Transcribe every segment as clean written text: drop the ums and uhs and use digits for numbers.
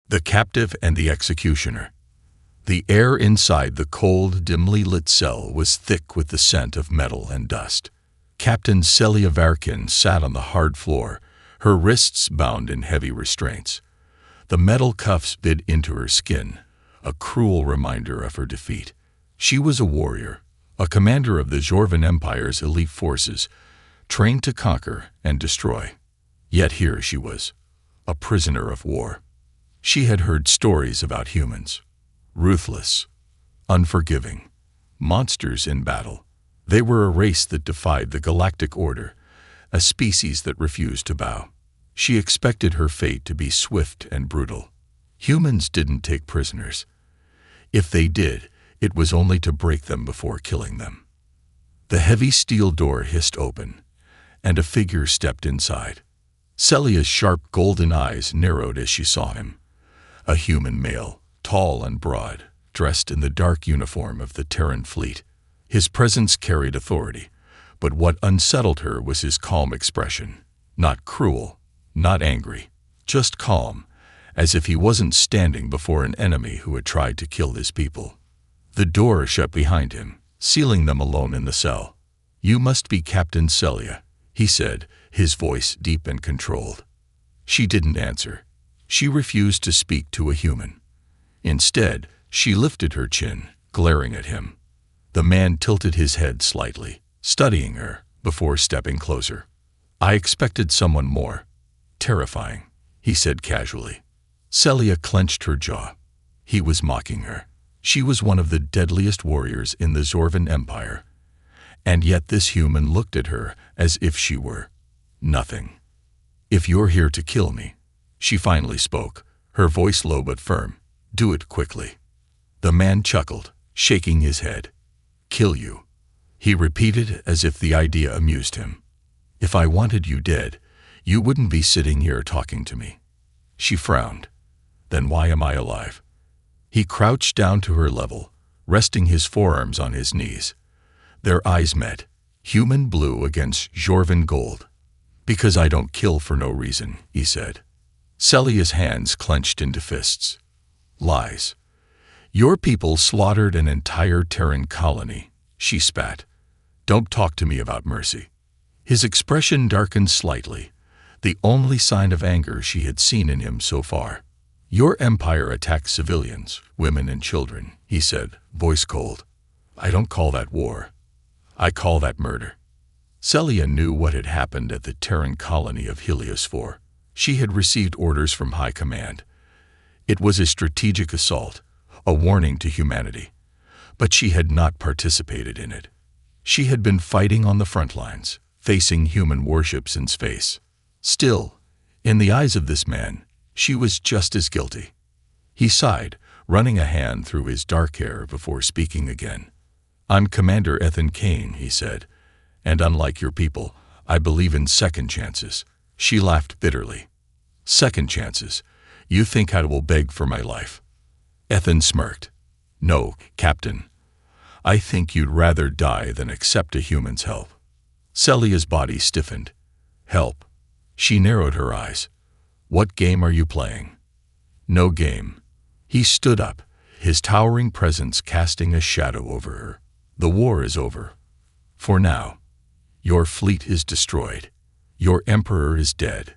The Captive and the Executioner. The air inside the cold, dimly lit cell was thick with the scent of metal and dust. Captain Celia Varkin sat on the hard floor, her wrists bound in heavy restraints. The metal cuffs bit into her skin, a cruel reminder of her defeat. She was a warrior, a commander of the Jorvan Empire's elite forces, trained to conquer and destroy. Yet here she was, a prisoner of war. She had heard stories about humans, ruthless, unforgiving, monsters in battle. They were a race that defied the galactic order, a species that refused to bow. She expected her fate to be swift and brutal. Humans didn't take prisoners. If they did, it was only to break them before killing them. The heavy steel door hissed open, and a figure stepped inside. Celia's sharp golden eyes narrowed as she saw him. A human male, tall and broad, dressed in the dark uniform of the Terran fleet. His presence carried authority, but what unsettled her was his calm expression. Not cruel, not angry, just calm, as if he wasn't standing before an enemy who had tried to kill his people. The door shut behind him, sealing them alone in the cell. "You must be Captain Celia," he said, his voice deep and controlled. She didn't answer. She refused to speak to a human. Instead, she lifted her chin, glaring at him. The man tilted his head slightly, studying her, before stepping closer. "I expected someone more terrifying," he said casually. Celia clenched her jaw. He was mocking her. She was one of the deadliest warriors in the Jorvan Empire, and yet this human looked at her as if she were nothing. "If you're here to kill me," she finally spoke, her voice low but firm, "do it quickly." The man chuckled, shaking his head. "Kill you," he repeated as if the idea amused him. "If I wanted you dead, you wouldn't be sitting here talking to me." She frowned. "Then why am I alive?" He crouched down to her level, resting his forearms on his knees. Their eyes met, human blue against Jorvan gold. "Because I don't kill for no reason," he said. Celia's hands clenched into fists. "Lies. Your people slaughtered an entire Terran colony," she spat. "Don't talk to me about mercy." His expression darkened slightly, the only sign of anger she had seen in him so far. "Your empire attacked civilians, women and children," he said, voice cold. "I don't call that war. I call that murder." Celia knew what had happened at the Terran colony of Helios 4. She had received orders from High Command. It was a strategic assault, a warning to humanity. But she had not participated in it. She had been fighting on the front lines, facing human warships in space. Still, in the eyes of this man, she was just as guilty. He sighed, running a hand through his dark hair before speaking again. "I'm Commander Ethan Kane," he said, "and unlike your people, I believe in second chances." She laughed bitterly. "Second chances? You think I will beg for my life?" Ethan smirked. "No, Captain. I think you'd rather die than accept a human's help." Celia's body stiffened. "Help?" She narrowed her eyes. "What game are you playing?" "No game." He stood up, his towering presence casting a shadow over her. "The war is over. For now. Your fleet is destroyed. Your emperor is dead."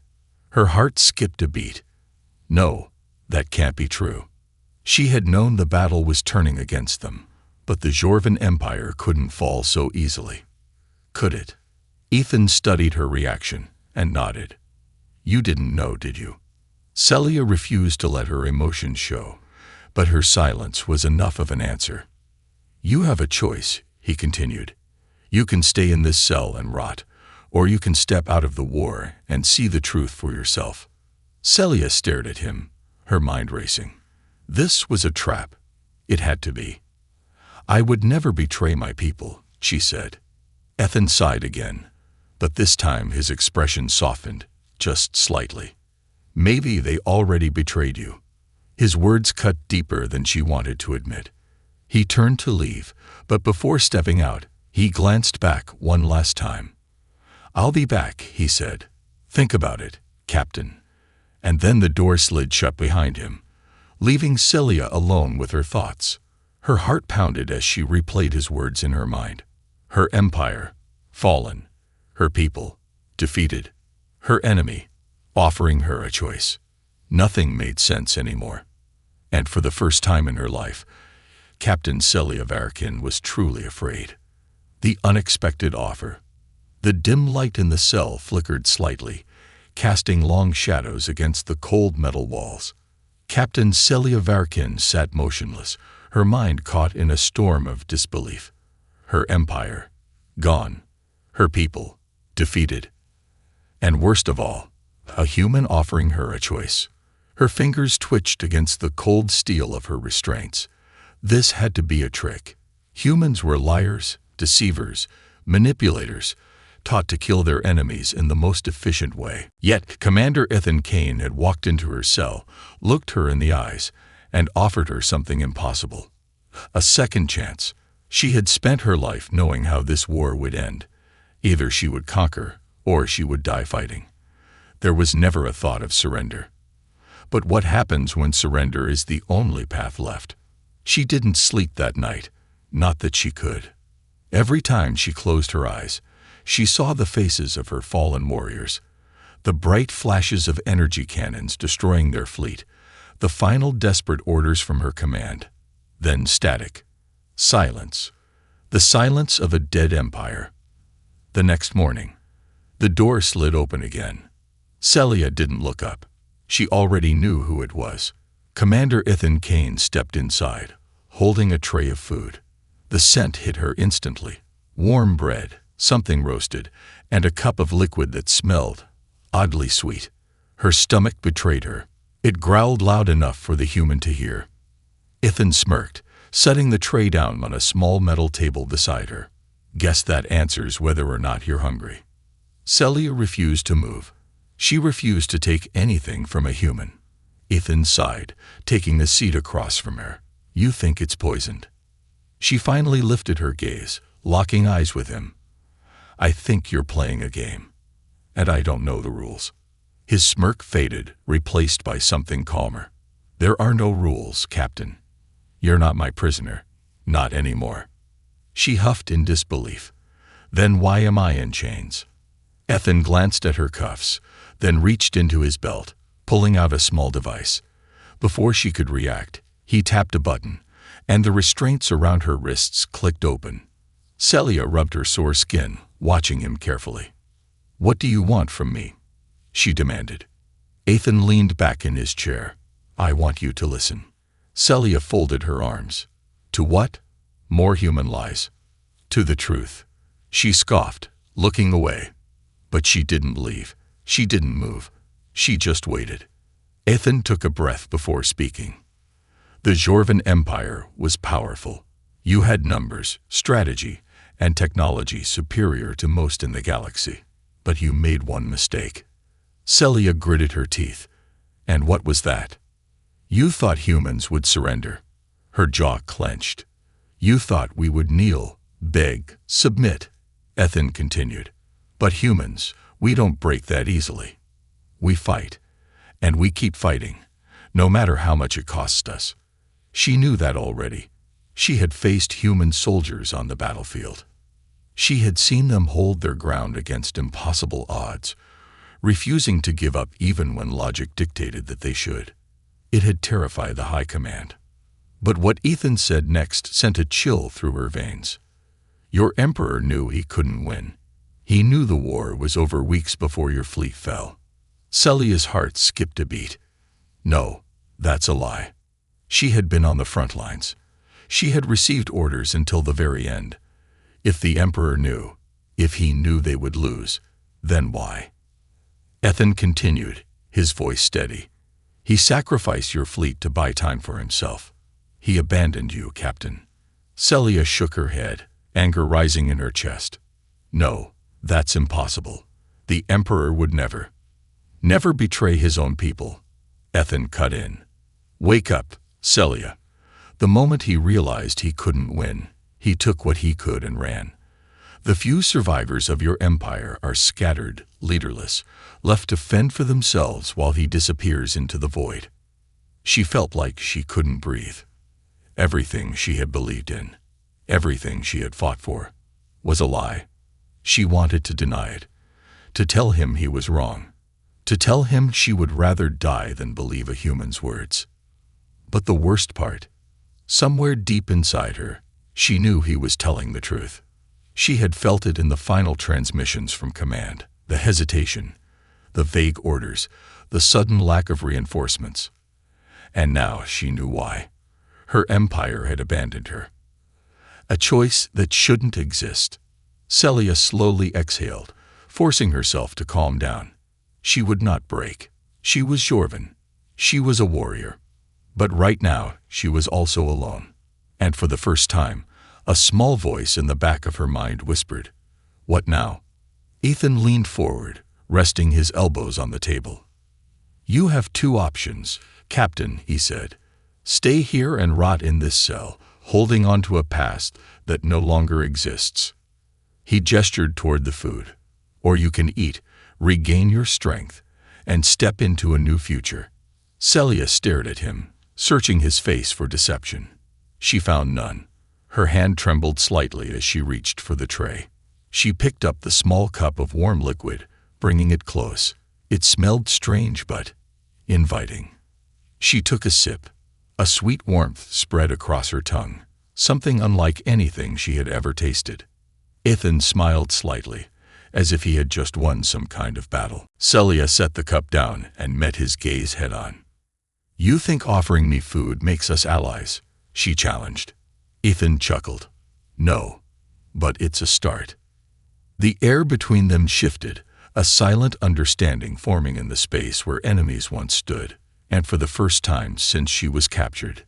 Her heart skipped a beat. No, that can't be true. She had known the battle was turning against them, but the Jorvan Empire couldn't fall so easily. Could it? Ethan studied her reaction and nodded. "You didn't know, did you?" Celia refused to let her emotions show, but her silence was enough of an answer. "You have a choice," he continued. "You can stay in this cell and rot, or you can step out of the war and see the truth for yourself." Celia stared at him, her mind racing. This was a trap. It had to be. "I would never betray my people," she said. Ethan sighed again, but this time his expression softened, just slightly. "Maybe they already betrayed you." His words cut deeper than she wanted to admit. He turned to leave, but before stepping out, he glanced back one last time. "I'll be back," he said. "Think about it, Captain." And then the door slid shut behind him, leaving Celia alone with her thoughts. Her heart pounded as she replayed his words in her mind. Her empire, fallen. Her people, defeated. Her enemy, offering her a choice. Nothing made sense anymore. And for the first time in her life, Captain Celia Varkin was truly afraid. The unexpected offer. The dim light in the cell flickered slightly, casting long shadows against the cold metal walls. Captain Celia Varkin sat motionless, her mind caught in a storm of disbelief. Her empire, gone. Her people, defeated. And worst of all, a human offering her a choice. Her fingers twitched against the cold steel of her restraints. This had to be a trick. Humans were liars, deceivers, manipulators, taught to kill their enemies in the most efficient way. Yet Commander Ethan Kane had walked into her cell, looked her in the eyes, and offered her something impossible. A second chance. She had spent her life knowing how this war would end. Either she would conquer, or she would die fighting. There was never a thought of surrender. But what happens when surrender is the only path left? She didn't sleep that night, not that she could. Every time she closed her eyes, she saw the faces of her fallen warriors, the bright flashes of energy cannons destroying their fleet, the final desperate orders from her command. Then static. Silence. The silence of a dead empire. The next morning, the door slid open again. Celia didn't look up. She already knew who it was. Commander Ethan Kane stepped inside, holding a tray of food. The scent hit her instantly. Warm bread, something roasted, and a cup of liquid that smelled oddly sweet. Her stomach betrayed her. It growled loud enough for the human to hear. Ethan smirked, setting the tray down on a small metal table beside her. Guess that answers whether or not you're hungry. Celia refused to move. She refused to take anything from a human. Ethan sighed, taking the seat across from her. You think it's poisoned. She finally lifted her gaze, locking eyes with him. I think you're playing a game, and I don't know the rules. His smirk faded, replaced by something calmer. There are no rules, Captain. You're not my prisoner. Not anymore. She huffed in disbelief. Then why am I in chains? Ethan glanced at her cuffs, then reached into his belt, pulling out a small device. Before she could react, he tapped a button, and the restraints around her wrists clicked open. Celia rubbed her sore skin, watching him carefully. What do you want from me? She demanded. Ethan leaned back in his chair. I want you to listen. Celia folded her arms. To what? More human lies. To the truth. She scoffed, looking away. But she didn't leave. She didn't move. She just waited. Ethan took a breath before speaking. The Jorvan Empire was powerful. You had numbers, strategy, and technology superior to most in the galaxy. But you made one mistake. Celia gritted her teeth. And what was that? You thought humans would surrender. Her jaw clenched. You thought we would kneel, beg, submit, Ethan continued. But humans, we don't break that easily. We fight. And we keep fighting, no matter how much it costs us. She knew that already. She had faced human soldiers on the battlefield. She had seen them hold their ground against impossible odds, refusing to give up even when logic dictated that they should. It had terrified the high command. But what Ethan said next sent a chill through her veins. Your emperor knew he couldn't win. He knew the war was over weeks before your fleet fell. Celia's heart skipped a beat. No, that's a lie. She had been on the front lines. She had received orders until the very end. If the emperor knew, if he knew they would lose, then why? Ethan continued, his voice steady. He sacrificed your fleet to buy time for himself. He abandoned you, Captain. Celia shook her head, anger rising in her chest. No, that's impossible. The emperor would never betray his own people. Ethan cut in. Wake up, Celia. The moment he realized he couldn't win, he took what he could and ran. The few survivors of your empire are scattered, leaderless, left to fend for themselves while he disappears into the void. She felt like she couldn't breathe. Everything she had believed in, everything she had fought for, was a lie. She wanted to deny it, to tell him he was wrong, to tell him she would rather die than believe a human's words. But the worst part, somewhere deep inside her, she knew he was telling the truth. She had felt it in the final transmissions from command, the hesitation, the vague orders, the sudden lack of reinforcements. And now she knew why. Her empire had abandoned her. A choice that shouldn't exist. Celia slowly exhaled, forcing herself to calm down. She would not break. She was Jorvin. She was a warrior. But right now, she was also alone. And for the first time, a small voice in the back of her mind whispered, "What now?" Ethan leaned forward, resting his elbows on the table. "You have two options, Captain," he said. "Stay here and rot in this cell, holding on to a past that no longer exists." He gestured toward the food. "Or you can eat, regain your strength, and step into a new future." Celia stared at him, searching his face for deception. She found none. Her hand trembled slightly as she reached for the tray. She picked up the small cup of warm liquid, bringing it close. It smelled strange but inviting. She took a sip. A sweet warmth spread across her tongue, something unlike anything she had ever tasted. Ethan smiled slightly, as if he had just won some kind of battle. Celia set the cup down and met his gaze head-on. "You think offering me food makes us allies?" she challenged. Ethan chuckled. "No, but it's a start." The air between them shifted, a silent understanding forming in the space where enemies once stood, and for the first time since she was captured.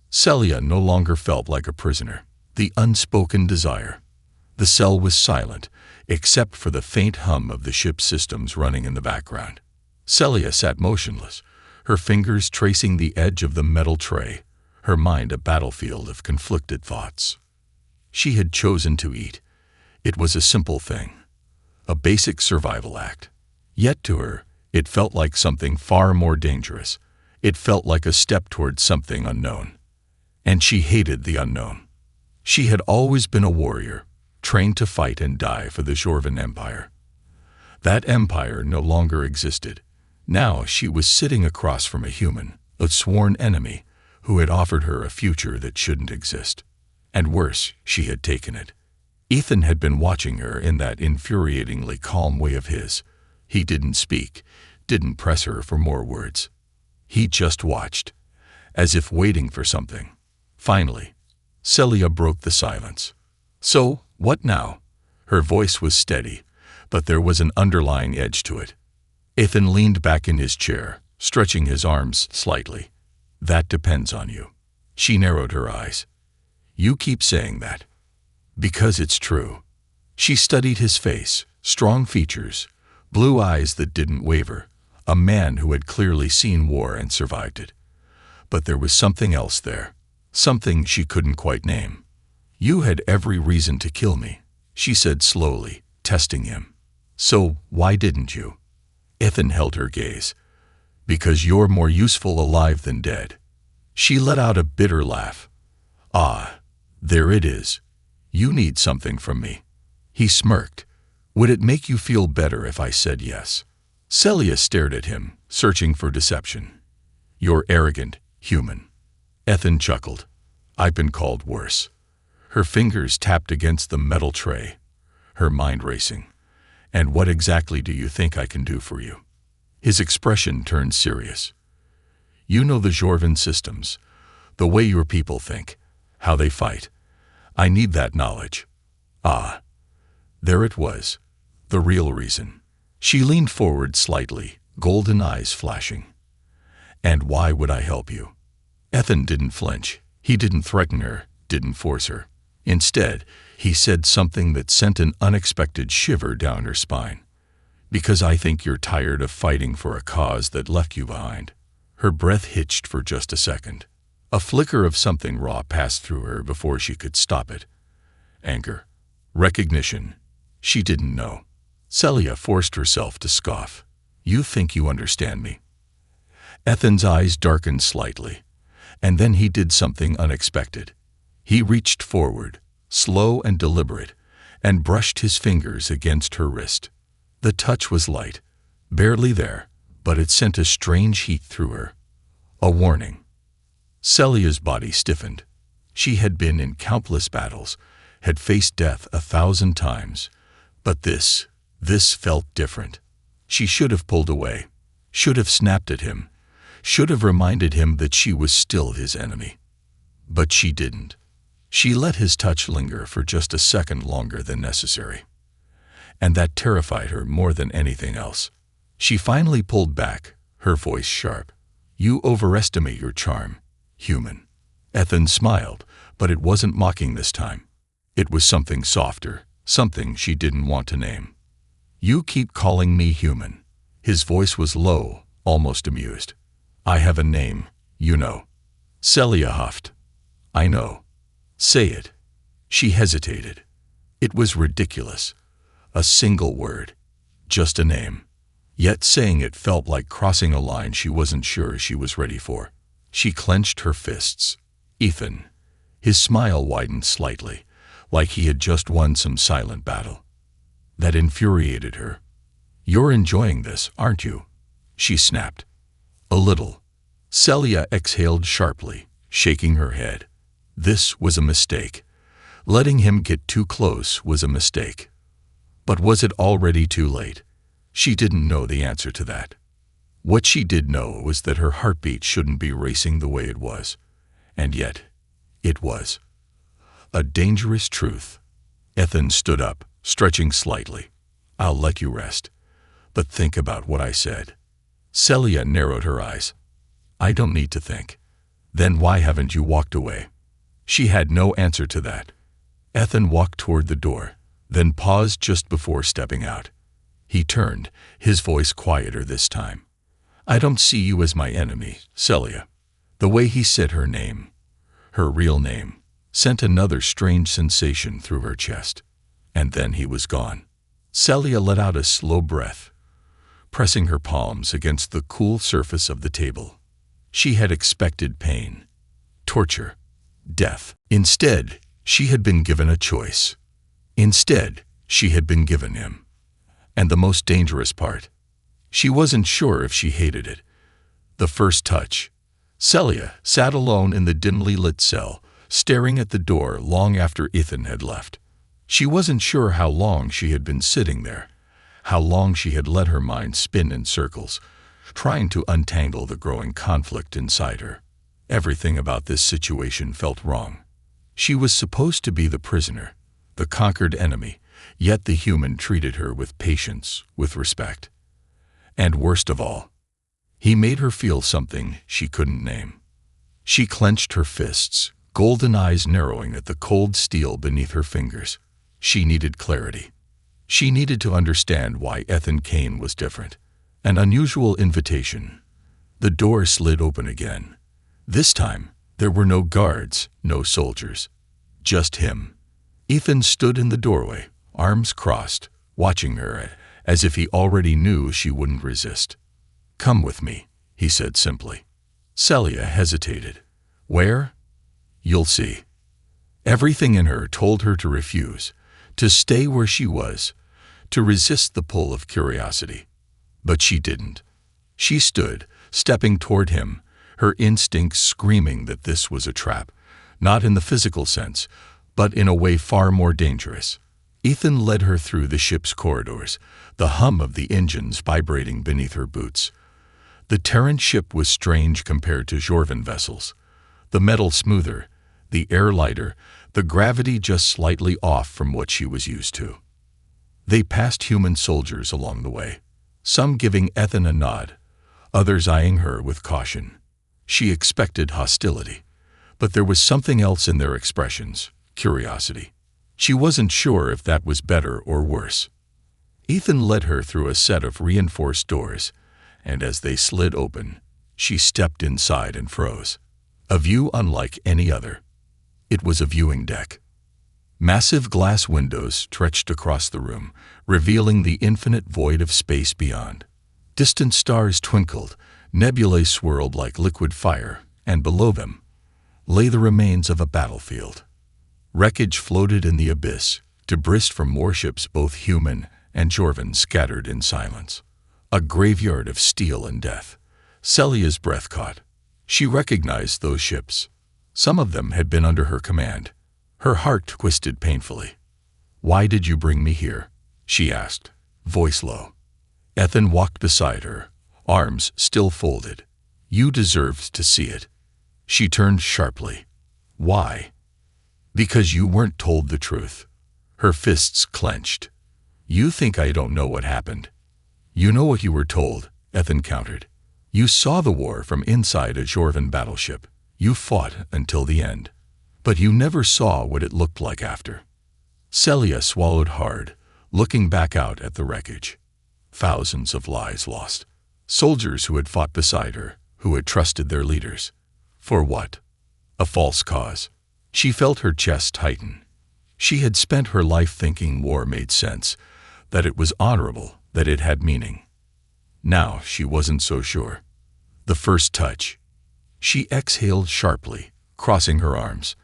Celia no longer felt like a prisoner. The unspoken desire. The cell was silent, except for the faint hum of the ship's systems running in the background. Celia sat motionless, her fingers tracing the edge of the metal tray, her mind a battlefield of conflicted thoughts. She had chosen to eat. It was a simple thing, a basic survival act. Yet to her, it felt like something far more dangerous. It felt like a step toward something unknown. And she hated the unknown. She had always been a warrior, trained to fight and die for the Jorvin Empire. That empire no longer existed. Now she was sitting across from a human, a sworn enemy, who had offered her a future that shouldn't exist. And worse, she had taken it. Ethan had been watching her in that infuriatingly calm way of his. He didn't speak, didn't press her for more words. He just watched, as if waiting for something. Finally, Celia broke the silence. "So, what now?" Her voice was steady, but there was an underlying edge to it. Ethan leaned back in his chair, stretching his arms slightly. "That depends on you." She narrowed her eyes. "You keep saying that." "Because it's true." She studied his face, strong features, blue eyes that didn't waver, a man who had clearly seen war and survived it. But there was something else there, something she couldn't quite name. "You had every reason to kill me," she said slowly, testing him. "So why didn't you?" Ethan held her gaze. "Because you're more useful alive than dead." She let out a bitter laugh. "Ah, there it is. You need something from me." He smirked. "Would it make you feel better if I said yes?" Celia stared at him, searching for deception. "You're arrogant, human." Ethan chuckled. "I've been called worse." Her fingers tapped against the metal tray, her mind racing. "And what exactly do you think I can do for you?" His expression turned serious. "You know the Jorvin systems, the way your people think, how they fight. I need that knowledge." Ah, there it was, the real reason. She leaned forward slightly, golden eyes flashing. "And why would I help you?" Ethan didn't flinch. He didn't threaten her, didn't force her. Instead, he said something that sent an unexpected shiver down her spine. "Because I think you're tired of fighting for a cause that left you behind." Her breath hitched for just a second. A flicker of something raw passed through her before she could stop it. Anger. Recognition. She didn't know. Celia forced herself to scoff. "You think you understand me?" Ethan's eyes darkened slightly, and then he did something unexpected. He reached forward, slow and deliberate, and brushed his fingers against her wrist. The touch was light, barely there, but it sent a strange heat through her. A warning. Celia's body stiffened. She had been in countless battles, had faced death 1,000 times, but this felt different. She should have pulled away, should have snapped at him, should have reminded him that she was still his enemy. But she didn't. She let his touch linger for just a second longer than necessary. And that terrified her more than anything else. She finally pulled back, her voice sharp. "You overestimate your charm, human." Ethan smiled, but it wasn't mocking this time. It was something softer, something she didn't want to name. "You keep calling me human." His voice was low, almost amused. "I have a name, you know." Celia huffed. "I know." "Say it." She hesitated. It was ridiculous. A single word. Just a name. Yet saying it felt like crossing a line she wasn't sure she was ready for. She clenched her fists. "Ethan." His smile widened slightly, like he had just won some silent battle. That infuriated her. "You're enjoying this, aren't you?" she snapped. "A little." Celia exhaled sharply, shaking her head. This was a mistake. Letting him get too close was a mistake. But was it already too late? She didn't know the answer to that. What she did know was that her heartbeat shouldn't be racing the way it was. And yet, it was. A dangerous truth. Ethan stood up, stretching slightly. "I'll let you rest. But think about what I said." Celia narrowed her eyes. "I don't need to think." "Then why haven't you walked away?" She had no answer to that. Ethan walked toward the door, then paused just before stepping out. He turned, his voice quieter this time. "I don't see you as my enemy, Celia." The way he said her name, her real name, sent another strange sensation through her chest. And then he was gone. Celia let out a slow breath, pressing her palms against the cool surface of the table. She had expected pain, torture, death. Instead, she had been given a choice. Instead, she had been given him. And the most dangerous part, she wasn't sure if she hated it. The first touch. Celia sat alone in the dimly lit cell, staring at the door long after Ethan had left. She wasn't sure how long she had been sitting there, how long she had let her mind spin in circles, trying to untangle the growing conflict inside her. Everything about this situation felt wrong. She was supposed to be the prisoner, the conquered enemy, yet the human treated her with patience, with respect. And worst of all, he made her feel something she couldn't name. She clenched her fists, golden eyes narrowing at the cold steel beneath her fingers. She needed clarity. She needed to understand why Ethan Kane was different. An unusual invitation. The door slid open again. This time, there were no guards, no soldiers. Just him. Ethan stood in the doorway, arms crossed, watching her, as if he already knew she wouldn't resist. "Come with me," he said simply. Celia hesitated. "Where?" "You'll see." Everything in her told her to refuse, to stay where she was, to resist the pull of curiosity. But she didn't. She stood, stepping toward him, her instincts screaming that this was a trap, not in the physical sense, but in a way far more dangerous. Ethan led her through the ship's corridors, the hum of the engines vibrating beneath her boots. The Terran ship was strange compared to Jorvan vessels. The metal smoother, the air lighter, the gravity just slightly off from what she was used to. They passed human soldiers along the way, some giving Ethan a nod, others eyeing her with caution. She expected hostility, but there was something else in their expressions, curiosity. She wasn't sure if that was better or worse. Ethan led her through a set of reinforced doors, and as they slid open, she stepped inside and froze. A view unlike any other. It was a viewing deck. Massive glass windows stretched across the room, revealing the infinite void of space beyond. Distant stars twinkled, Nebulae swirled like liquid fire, and below them lay the remains of a battlefield. Wreckage floated in the abyss, debris from warships both human and Jorvan scattered in silence. A graveyard of steel and death. Celia's breath caught. She recognized those ships. Some of them had been under her command. Her heart twisted painfully. "Why did you bring me here?" she asked, voice low. Ethan walked beside her, arms still folded. "You deserved to see it." She turned sharply. "Why?" "Because you weren't told the truth." Her fists clenched. "You think I don't know what happened?" "You know what you were told," Ethan countered. "You saw the war from inside a Jorvan battleship. You fought until the end. But you never saw what it looked like after." Celia swallowed hard, looking back out at the wreckage. Thousands of lives lost. Soldiers who had fought beside her, who had trusted their leaders. For what? A false cause. She felt her chest tighten. She had spent her life thinking war made sense, that it was honorable, that it had meaning. Now she wasn't so sure. The first touch. She exhaled sharply, crossing her arms.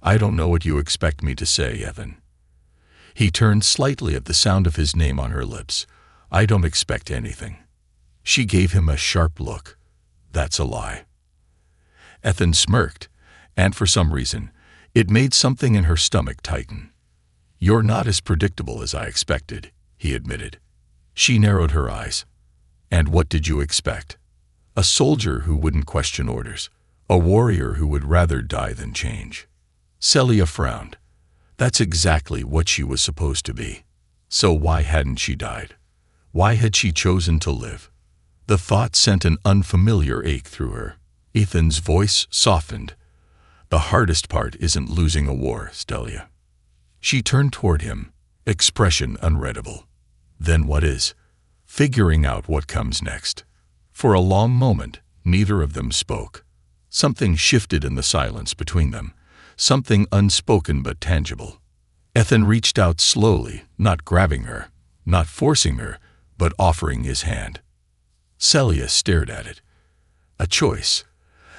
"I don't know what you expect me to say, Evan." He turned slightly at the sound of his name on her lips. "I don't expect anything." She gave him a sharp look. "That's a lie." Ethan smirked, and for some reason, it made something in her stomach tighten. "You're not as predictable as I expected," he admitted. She narrowed her eyes. "And what did you expect?" "A soldier who wouldn't question orders. A warrior who would rather die than change." Celia frowned. That's exactly what she was supposed to be. So why hadn't she died? Why had she chosen to live? The thought sent an unfamiliar ache through her. Ethan's voice softened. "The hardest part isn't losing a war, Celia." She turned toward him, expression unreadable. "Then what is?" "Figuring out what comes next." For a long moment, neither of them spoke. Something shifted in the silence between them, something unspoken but tangible. Ethan reached out slowly, not grabbing her, not forcing her, but offering his hand. Celia stared at it. A choice.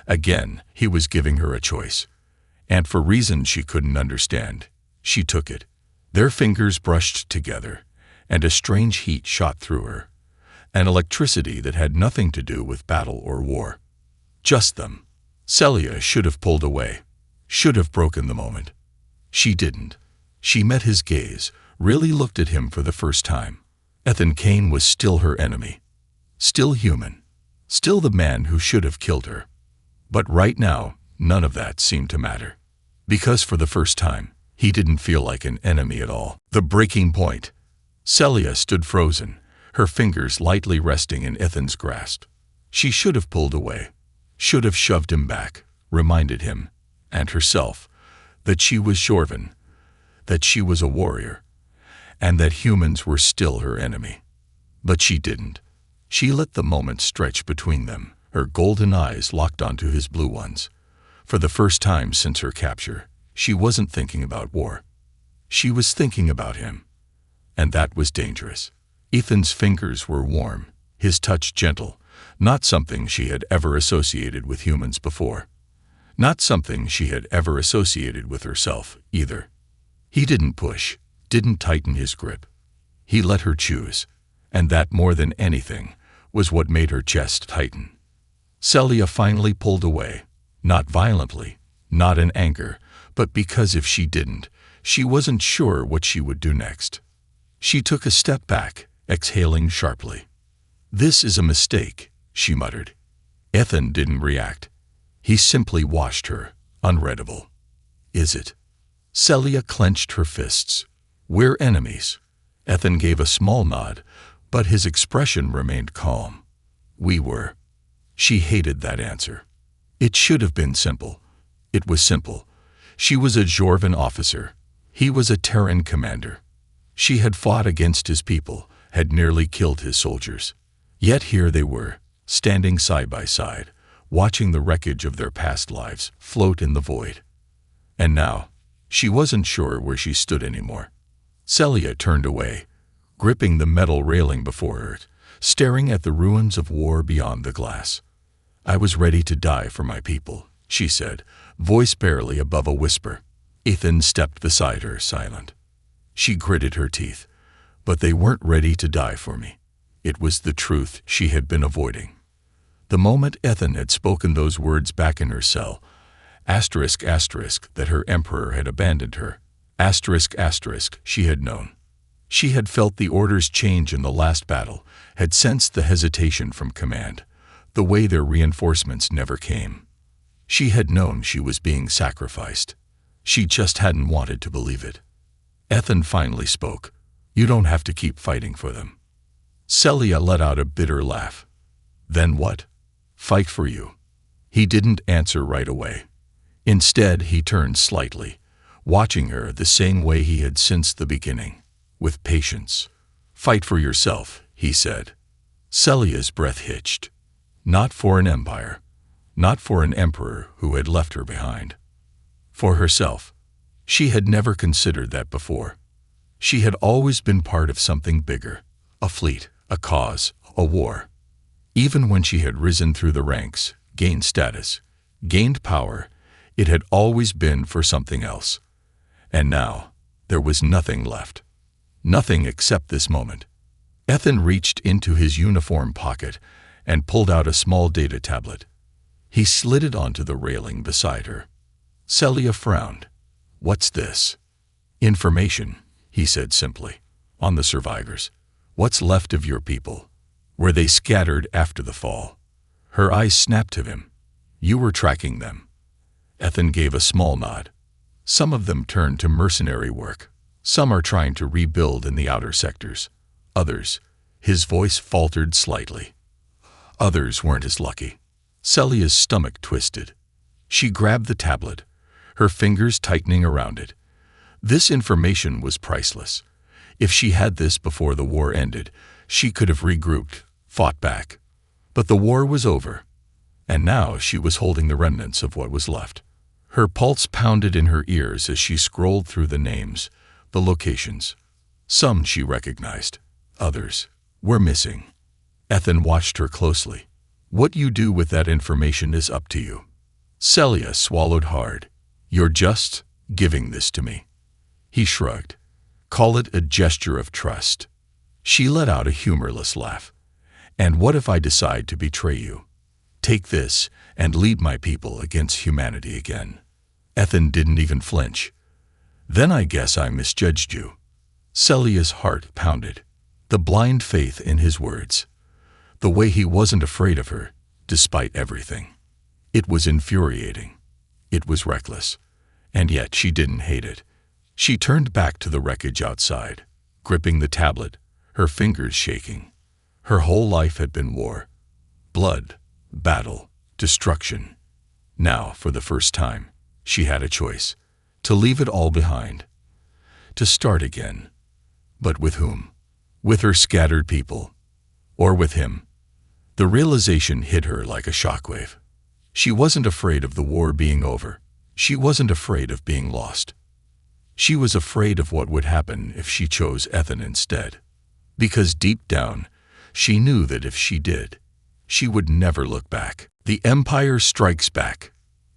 Again, he was giving her a choice. And for reasons she couldn't understand, she took it. Their fingers brushed together, and a strange heat shot through her. An electricity that had nothing to do with battle or war. Just them. Celia should have pulled away, should have broken the moment. She didn't. She met his gaze, really looked at him for the first time. Ethan Kane was still her enemy. Still human. Still the man who should have killed her. But right now, none of that seemed to matter. Because for the first time, he didn't feel like an enemy at all. The breaking point. Celia stood frozen, her fingers lightly resting in Ethan's grasp. She should have pulled away, should have shoved him back, reminded him, and herself, that she was Jorvan, that she was a warrior, and that humans were still her enemy. But she didn't. She let the moment stretch between them, her golden eyes locked onto his blue ones. For the first time since her capture, she wasn't thinking about war. She was thinking about him. And that was dangerous. Ethan's fingers were warm, his touch gentle, not something she had ever associated with humans before. Not something she had ever associated with herself, either. He didn't push, didn't tighten his grip. He let her choose, and that more than anything was what made her chest tighten. Celia finally pulled away, not violently, not in anger, but because if she didn't, she wasn't sure what she would do next. She took a step back, exhaling sharply. "This is a mistake," she muttered. Ethan didn't react. He simply watched her, unreadable. "Is it?" Celia clenched her fists. "We're enemies." Ethan gave a small nod, but his expression remained calm. "We were." She hated that answer. It should have been simple. It was simple. She was a Jorvan officer. He was a Terran commander. She had fought against his people, had nearly killed his soldiers. Yet here they were, standing side by side, watching the wreckage of their past lives float in the void. And now, she wasn't sure where she stood anymore. Celia turned away, gripping the metal railing before her, staring at the ruins of war beyond the glass. "I was ready to die for my people," she said, voice barely above a whisper. Ethan stepped beside her, silent. She gritted her teeth. But they weren't ready to die for me. It was the truth she had been avoiding. The moment Ethan had spoken those words back in her cell, that her emperor had abandoned her, she had known. She had felt the orders change in the last battle, had sensed the hesitation from command, the way their reinforcements never came. She had known she was being sacrificed. She just hadn't wanted to believe it. Ethan finally spoke. "You don't have to keep fighting for them." Celia let out a bitter laugh. "Then what? Fight for you." He didn't answer right away. Instead, he turned slightly, watching her the same way he had since the beginning, with patience. "Fight for yourself," he said. Celia's breath hitched. Not for an empire, not for an emperor who had left her behind. For herself. She had never considered that before. She had always been part of something bigger, a fleet, a cause, a war. Even when she had risen through the ranks, gained status, gained power, it had always been for something else. And now, there was nothing left. Nothing except this moment. Ethan reached into his uniform pocket and pulled out a small data tablet. He slid it onto the railing beside her. Celia frowned. "What's this?" "Information," he said simply, "on the survivors. What's left of your people? Were they scattered after the fall?" Her eyes snapped to him. "You were tracking them." Ethan gave a small nod. "Some of them turned to mercenary work. Some are trying to rebuild in the outer sectors. Others," his voice faltered slightly, "others weren't as lucky." Celia's stomach twisted. She grabbed the tablet, her fingers tightening around it. This information was priceless. If she had this before the war ended, she could have regrouped, fought back. But the war was over, and now she was holding the remnants of what was left. Her pulse pounded in her ears as she scrolled through the names, the locations. Some she recognized, others were missing. Ethan watched her closely. "What you do with that information is up to you." Celia swallowed hard. "You're just giving this to me." He shrugged. "Call it a gesture of trust." She let out a humorless laugh. "And what if I decide to betray you? Take this and lead my people against humanity again." Ethan didn't even flinch. "Then I guess I misjudged you." Celia's heart pounded. The blind faith in his words. The way he wasn't afraid of her, despite everything. It was infuriating. It was reckless. And yet she didn't hate it. She turned back to the wreckage outside, gripping the tablet, her fingers shaking. Her whole life had been war. Blood, battle, destruction. Now, for the first time, she had a choice. To leave it all behind. To start again. But with whom? With her scattered people. Or with him? The realization hit her like a shockwave. She wasn't afraid of the war being over. She wasn't afraid of being lost. She was afraid of what would happen if she chose Ethan instead. Because deep down, she knew that if she did, she would never look back. The Empire Strikes Back.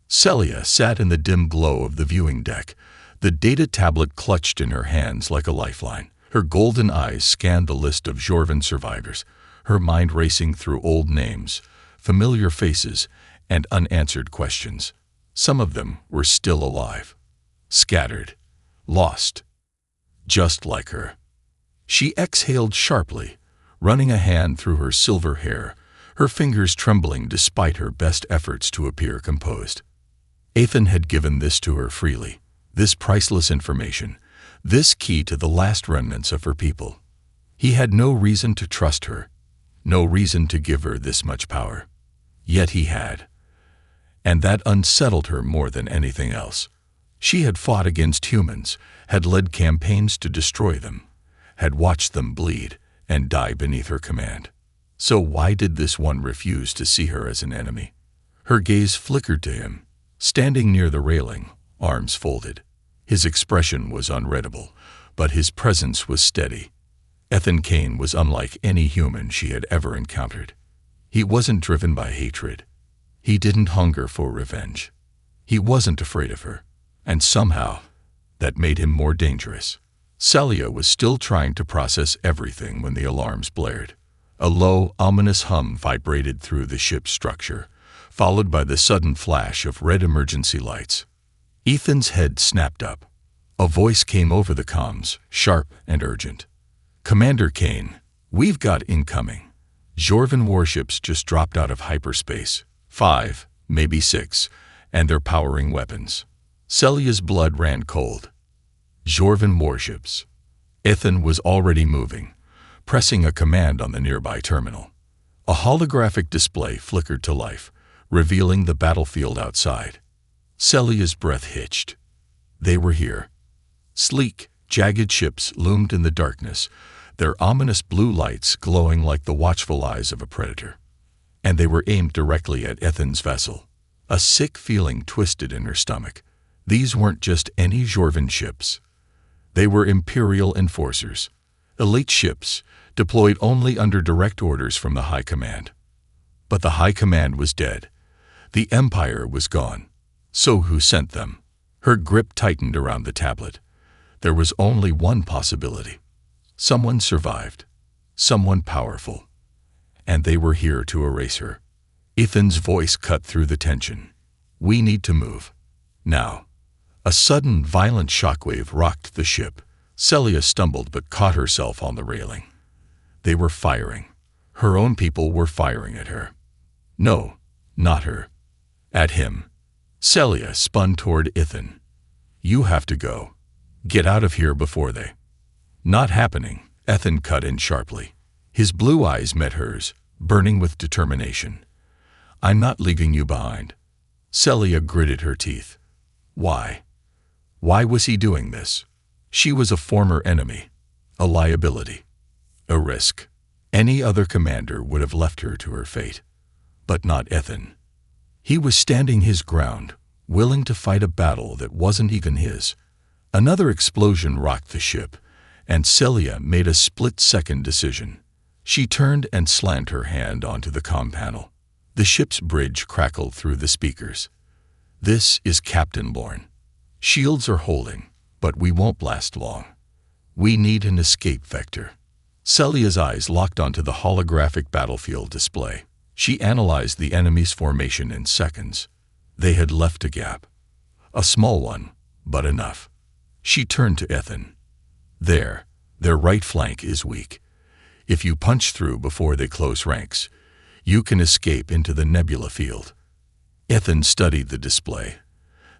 Celia sat in the dim glow of the viewing deck, the data tablet clutched in her hands like a lifeline. Her golden eyes scanned the list of Jorvan survivors, her mind racing through old names, familiar faces, and unanswered questions. Some of them were still alive. Scattered. Lost. Just like her. She exhaled sharply, running a hand through her silver hair, her fingers trembling despite her best efforts to appear composed. Ethan had given this to her freely, this priceless information, this key to the last remnants of her people. He had no reason to trust her, no reason to give her this much power. Yet he had. And that unsettled her more than anything else. She had fought against humans, had led campaigns to destroy them, had watched them bleed and die beneath her command. So why did this one refuse to see her as an enemy? Her gaze flickered to him, standing near the railing, arms folded. His expression was unreadable, but his presence was steady. Ethan Kane was unlike any human she had ever encountered. He wasn't driven by hatred. He didn't hunger for revenge. He wasn't afraid of her. And somehow, that made him more dangerous. Celia was still trying to process everything when the alarms blared. A low, ominous hum vibrated through the ship's structure, followed by the sudden flash of red emergency lights. Ethan's head snapped up. A voice came over the comms, sharp and urgent. "Commander Kane, we've got incoming. Jorvan warships just dropped out of hyperspace. 5, maybe 6, and they're powering weapons." Celia's blood ran cold. Jorvan warships. Ethan was already moving, pressing a command on the nearby terminal. A holographic display flickered to life, revealing the battlefield outside. Celia's breath hitched. They were here. Sleek, jagged ships loomed in the darkness, their ominous blue lights glowing like the watchful eyes of a predator. And they were aimed directly at Ethan's vessel. A sick feeling twisted in her stomach. These weren't just any Jorvan ships. They were Imperial enforcers, elite ships deployed only under direct orders from the High Command. But the High Command was dead. The Empire was gone. So who sent them? Her grip tightened around the tablet. There was only one possibility. Someone survived. Someone powerful. And they were here to erase her. Ethan's voice cut through the tension. "We need to move. Now." A sudden, violent shockwave rocked the ship. Celia stumbled but caught herself on the railing. They were firing. Her own people were firing at her. No, not her. At him. Celia spun toward Ethan. "You have to go. Get out of here before they—" "Not happening," Ethan cut in sharply. His blue eyes met hers, burning with determination. "I'm not leaving you behind." Celia gritted her teeth. Why? Why was he doing this? She was a former enemy, a liability, a risk. Any other commander would have left her to her fate. But not Ethan. He was standing his ground, willing to fight a battle that wasn't even his. Another explosion rocked the ship, and Celia made a split-second decision. She turned and slammed her hand onto the comm panel. The ship's bridge crackled through the speakers. "This is Captain Lorne. Shields are holding, but we won't last long. We need an escape vector." Celia's eyes locked onto the holographic battlefield display. She analyzed the enemy's formation in seconds. They had left a gap. A small one, but enough. She turned to Ethan. "There, their right flank is weak. If you punch through before they close ranks, you can escape into the nebula field." Ethan studied the display,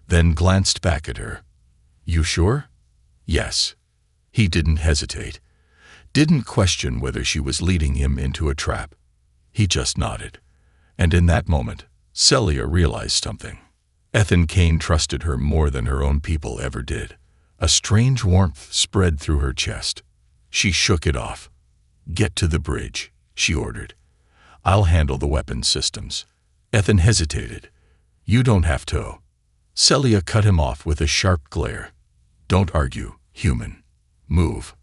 then glanced back at her. "You sure?" "Yes." He didn't hesitate. Didn't question whether she was leading him into a trap. He just nodded. And in that moment, Celia realized something. Ethan Kane trusted her more than her own people ever did. A strange warmth spread through her chest. She shook it off. "Get to the bridge," she ordered. "I'll handle the weapons systems." Ethan hesitated. "You don't have to." Celia cut him off with a sharp glare. "Don't argue, human. Move."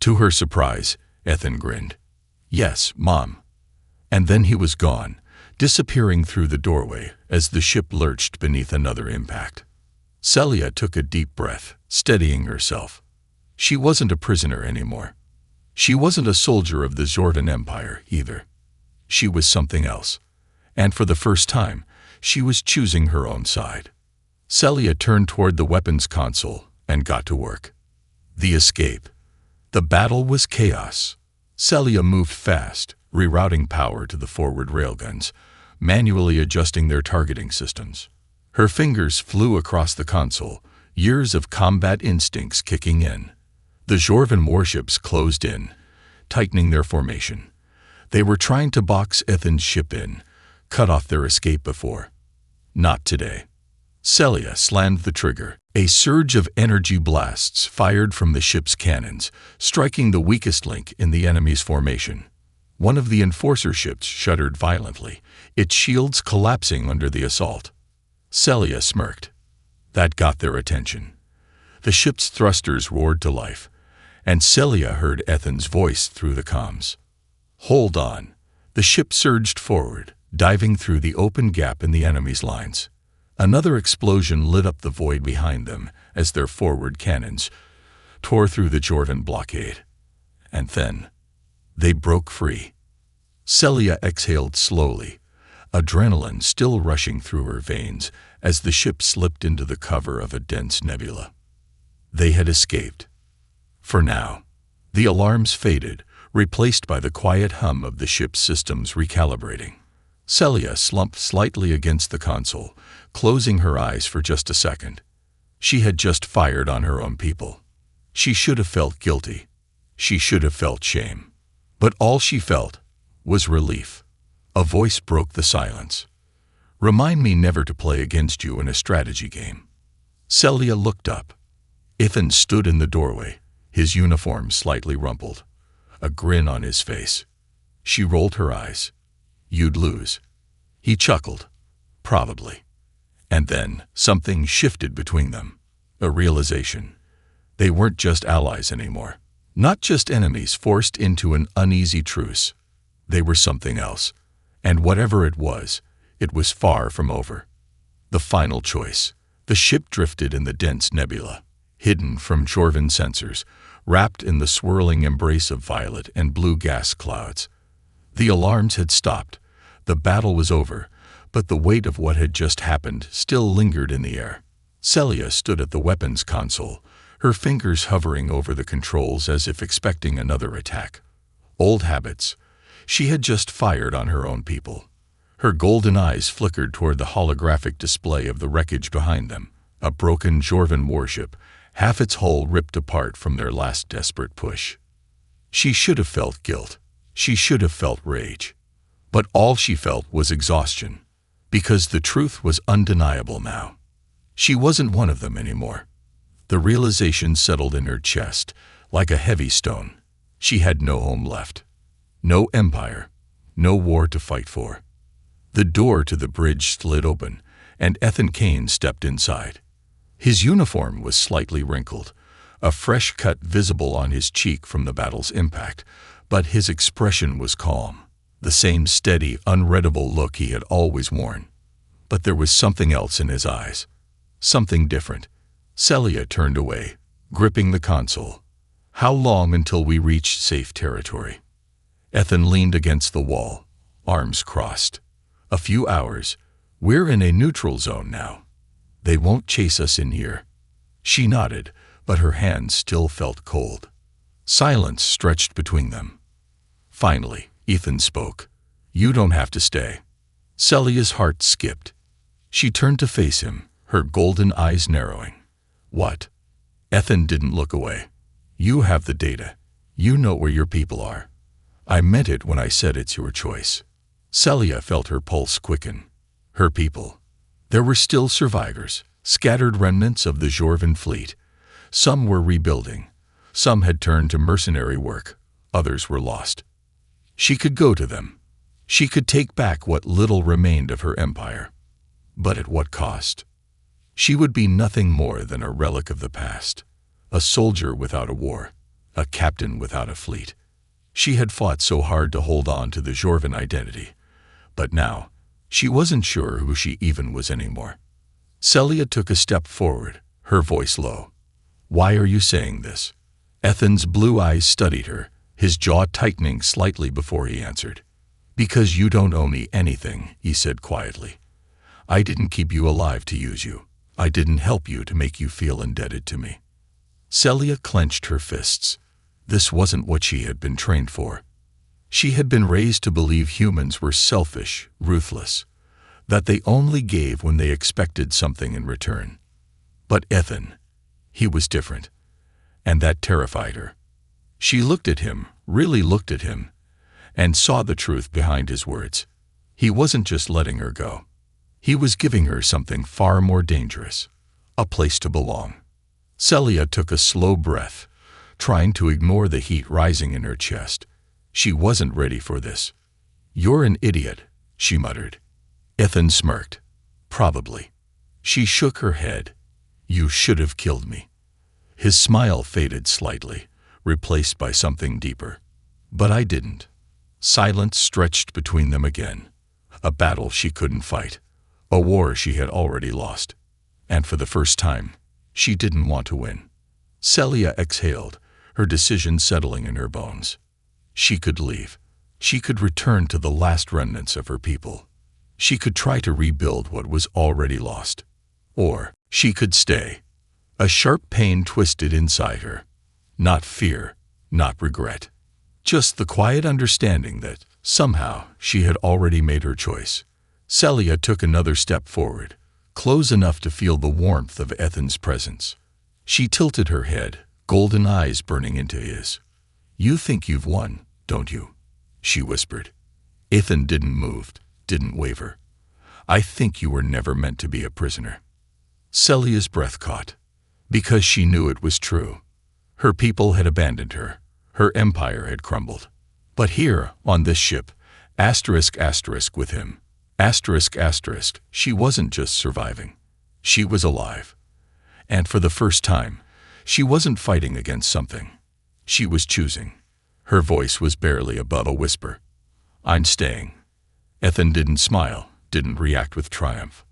To her surprise, Ethan grinned. "Yes, Mom." And then he was gone, disappearing through the doorway as the ship lurched beneath another impact. Celia took a deep breath, steadying herself. She wasn't a prisoner anymore. She wasn't a soldier of the Jorvan Empire, either. She was something else. And for the first time, she was choosing her own side. Celia turned toward the weapons console and got to work. The escape. The battle was chaos. Celia moved fast, rerouting power to the forward railguns, manually adjusting their targeting systems. Her fingers flew across the console, years of combat instincts kicking in. The Jorvan warships closed in, tightening their formation. They were trying to box Ethan's ship in, cut off their escape before. Not today. Celia slammed the trigger. A surge of energy blasts fired from the ship's cannons, striking the weakest link in the enemy's formation. One of the enforcer ships shuddered violently, its shields collapsing under the assault. Celia smirked. That got their attention. The ship's thrusters roared to life, and Celia heard Ethan's voice through the comms. "Hold on." The ship surged forward, diving through the open gap in the enemy's lines. Another explosion lit up the void behind them as their forward cannons tore through the Jorvan blockade. And then they broke free. Celia exhaled slowly, adrenaline still rushing through her veins as the ship slipped into the cover of a dense nebula. They had escaped. For now. The alarms faded, replaced by the quiet hum of the ship's systems recalibrating. Celia slumped slightly against the console, closing her eyes for just a second. She had just fired on her own people. She should have felt guilty. She should have felt shame. But all she felt was relief. A voice broke the silence. "Remind me never to play against you in a strategy game." Celia looked up. Ethan stood in the doorway, his uniform slightly rumpled, a grin on his face. She rolled her eyes. "You'd lose." He chuckled. "Probably." And then something shifted between them. A realization. They weren't just allies anymore. Not just enemies forced into an uneasy truce. They were something else. And whatever it was far from over. The final choice. The ship drifted in the dense nebula, hidden from Jorvan sensors, wrapped in the swirling embrace of violet and blue gas clouds. The alarms had stopped. The battle was over, but the weight of what had just happened still lingered in the air. Celia stood at the weapons console, her fingers hovering over the controls as if expecting another attack. Old habits. She had just fired on her own people. Her golden eyes flickered toward the holographic display of the wreckage behind them, a broken Jorvan warship, half its hull ripped apart from their last desperate push. She should have felt guilt. She should have felt rage. But all she felt was exhaustion, because the truth was undeniable now. She wasn't one of them anymore. The realization settled in her chest like a heavy stone. She had no home left. No empire. No war to fight for. The door to the bridge slid open, and Ethan Kane stepped inside. His uniform was slightly wrinkled, a fresh cut visible on his cheek from the battle's impact, but his expression was calm, the same steady, unreadable look he had always worn. But there was something else in his eyes. Something different. Celia turned away, gripping the console. "How long until we reach safe territory?" Ethan leaned against the wall, arms crossed. "A few hours. We're in a neutral zone now. They won't chase us in here." She nodded, but her hands still felt cold. Silence stretched between them. Finally, Ethan spoke. "You don't have to stay." Celia's heart skipped. She turned to face him, her golden eyes narrowing. "What?" Ethan didn't look away. "You have the data. You know where your people are. I meant it when I said it's your choice." Celia felt her pulse quicken. Her people. There were still survivors, scattered remnants of the Jorvan fleet. Some were rebuilding. Some had turned to mercenary work. Others were lost. She could go to them. She could take back what little remained of her empire. But at what cost? She would be nothing more than a relic of the past. A soldier without a war. A captain without a fleet. She had fought so hard to hold on to the Jorvan identity. But now, she wasn't sure who she even was anymore. Celia took a step forward, her voice low. "Why are you saying this?" Ethan's blue eyes studied her, his jaw tightening slightly before he answered. "Because you don't owe me anything," he said quietly. "I didn't keep you alive to use you. I didn't help you to make you feel indebted to me." Celia clenched her fists. This wasn't what she had been trained for. She had been raised to believe humans were selfish, ruthless, that they only gave when they expected something in return. But Ethan, he was different, and that terrified her. She looked at him, really looked at him, and saw the truth behind his words. He wasn't just letting her go. He was giving her something far more dangerous, a place to belong. Celia took a slow breath, trying to ignore the heat rising in her chest. She wasn't ready for this. "You're an idiot," she muttered. Ethan smirked. "Probably." She shook her head. "You should have killed me." His smile faded slightly, replaced by something deeper. "But I didn't." Silence stretched between them again. a battle she couldn't fight, a war she had already lost. And for the first time, she didn't want to win. Celia exhaled, her decision settling in her bones. She could leave. She could return to the last remnants of her people. She could try to rebuild what was already lost. Or she could stay. A sharp pain twisted inside her. Not fear, not regret. Just the quiet understanding that, somehow, she had already made her choice. Celia took another step forward, close enough to feel the warmth of Ethan's presence. She tilted her head, golden eyes burning into his. "You think you've won, don't you?" she whispered. Ethan didn't move, didn't waver. "I think you were never meant to be a prisoner." Celia's breath caught, because she knew it was true. Her people had abandoned her. Her empire had crumbled. But here, on this ship, with him, she wasn't just surviving. She was alive. And for the first time, she wasn't fighting against something. She was choosing. Her voice was barely above a whisper. "I'm staying." Ethan didn't smile, didn't react with triumph.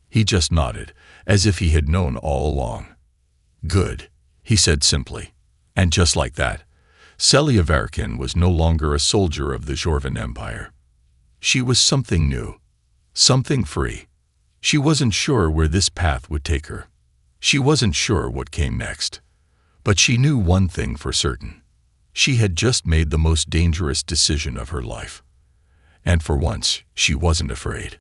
He just nodded, as if he had known all along. "Good," he said simply. And just like that, Celia Varkin was no longer a soldier of the Jorvan Empire. She was something new, something free. She wasn't sure where this path would take her. She wasn't sure what came next. But she knew one thing for certain. She had just made the most dangerous decision of her life. And for once, she wasn't afraid.